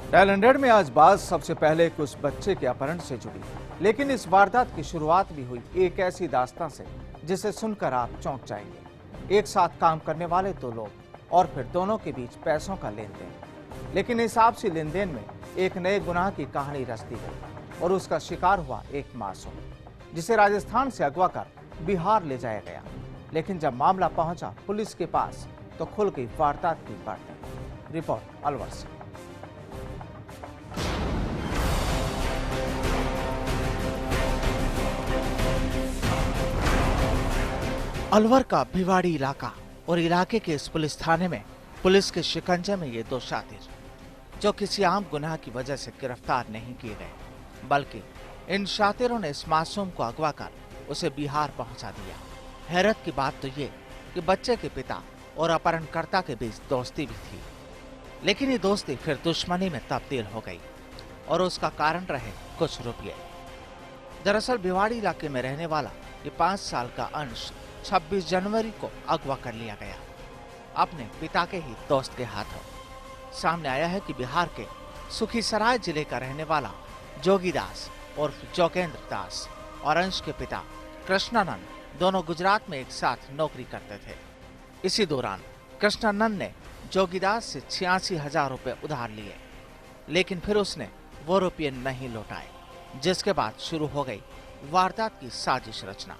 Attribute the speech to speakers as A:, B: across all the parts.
A: Dial 100 में आज बात सबसे पहले कुछ बच्चे के अपहरण से जुड़ी, लेकिन इस वारदात की शुरुआत भी हुई एक ऐसी दास्तां से जिसे सुनकर आप चौंक जाएंगे। एक साथ काम करने वाले दो लोग और फिर दोनों के बीच पैसों का लेन देन, लेकिन इस आपसी लेन देन में एक नए गुनाह की कहानी रच दी गई और उसका शिकार हुआ एक मासूम, जिसे राजस्थान से अगवा कर बिहार ले जाया गया। लेकिन जब मामला पहुंचा पुलिस के पास तो खुल गई वारदात की बातें। रिपोर्ट अलवर से। अलवर का भिवाड़ी इलाका और इलाके के इस पुलिस थाने में पुलिस के शिकंजे में ये दो शातिर, जो किसी आम गुनाह की वजह से गिरफ्तार नहीं किए गए, बल्कि इन शातिरों ने इस मासूम को अगवा कर उसे बिहार पहुंचा दिया। हैरत की बात तो ये कि बच्चे के पिता और अपहरणकर्ता के बीच दोस्ती भी थी, लेकिन ये दोस्ती फिर दुश्मनी में तब्दील हो गई और उसका कारण रहे कुछ रुपये। दरअसल भिवाड़ी इलाके में रहने वाला ये 5 साल का अंश 26 जनवरी को अगवा कर लिया गया, अपने पिता के ही दोस्त के हाथों। सामने आया है कि बिहार के सुखीसराय जिले का रहने वाला जोगीदास उर्फ जोगेंद्र दास और अंश के पिता कृष्णानंद दोनों गुजरात में एक साथ नौकरी करते थे। इसी दौरान कृष्णानंद ने जोगीदास से 86,000 रुपए उधार लिए, लेकिन फिर उसने वो रुपये नहीं लौटाए, जिसके बाद शुरू हो गई वारदात की साजिश रचना।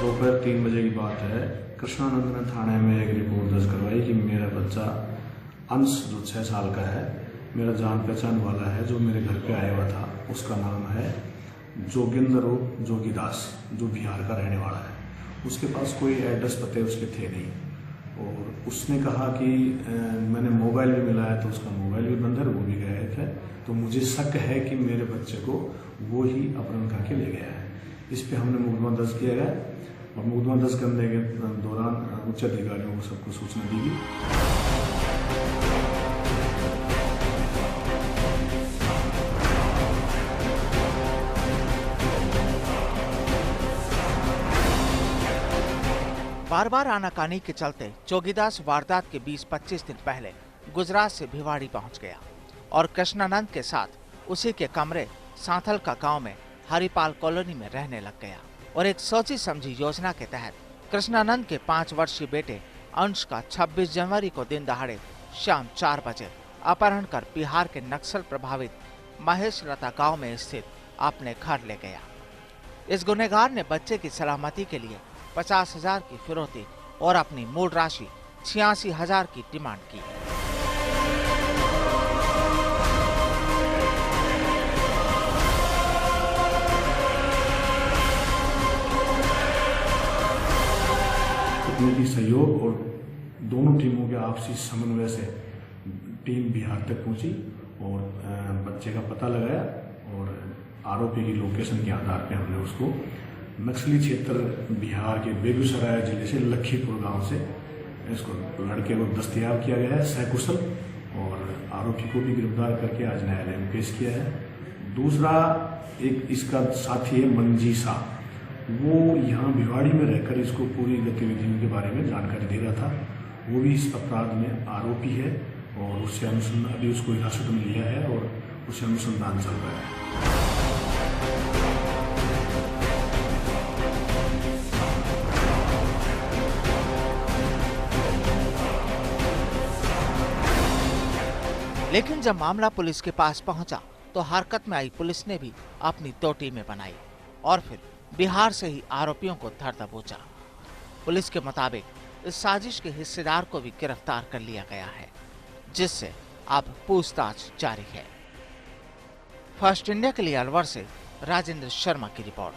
B: दोपहर 3 बजे की बात है। कृष्णानंद ने थाने में एक रिपोर्ट दर्ज करवाई कि मेरा बच्चा अंश जो 6 साल का है, मेरा जान पहचान वाला है, जो मेरे घर पे आया हुआ था, उसका नाम है जोगेंद्र जोगीदास, जो बिहार का रहने वाला है। उसके पास कोई एड्रेस पते उसके थे नहीं, और उसने कहा कि मैंने मोबाइल भी मिलाया तो उसका मोबाइल भी बंद है, वो भी गए थे, तो मुझे शक है कि मेरे बच्चे को वो ही अपहरण करके ले गया है। इस पे हमने मुकदमा दर्ज किया गया और मुकदमा दर्ज करने के दौरान उच्च अधिकारियों को सबको सूचना दी गई।
A: बार बार आनाकानी के चलते जोगीदास वारदात के 20-25 दिन पहले गुजरात से भिवाड़ी पहुंच गया और कृष्णानंद के साथ उसी के कमरे सांथल का गांव में हरिपाल कॉलोनी में रहने लग गया और एक सोची समझी योजना के तहत कृष्णानंद के 5 वर्षीय बेटे अंश का 26 जनवरी को दिन दहाड़े शाम 4 बजे अपहरण कर बिहार के नक्सल प्रभावित महेश लता गांव में स्थित अपने घर ले गया। इस गुनहगार ने बच्चे की सलामती के लिए 50,000 की फिरौती और अपनी मूल राशि 86,000 की डिमांड की।
B: कूटनीतिक सहयोग और दोनों टीमों के आपसी समन्वय से टीम बिहार तक पहुंची और बच्चे का पता लगाया और आरोपी की लोकेशन के आधार पर हमने उसको नक्सली क्षेत्र बिहार के बेगूसराय जिले से लखीपुर गांव से इसको लड़के को दस्तयाब किया गया है सकुशल, और आरोपी को भी गिरफ्तार करके आज न्यायालय में पेश किया है। दूसरा एक इसका साथी है मंजीसा, वो यहाँ भिवाड़ी में रहकर इसको पूरी गतिविधियों के बारे में जानकारी दे रहा था। वो भी इस अपराध में आरोपी है और उससे अनुसंधान अभी उसको हिरासत में लिया है और उससे अनुसंधान चल रहा है।
A: लेकिन जब मामला पुलिस के पास पहुंचा तो हरकत में आई पुलिस ने भी अपनी 2 टीमें बनाई और फिर बिहार से ही आरोपियों को धर दबोचा। पुलिस के मुताबिक इस साजिश के हिस्सेदार को भी गिरफ्तार कर लिया गया है, जिससे अब पूछताछ जारी है। फर्स्ट इंडिया के लिए अलवर से राजेंद्र शर्मा की रिपोर्ट।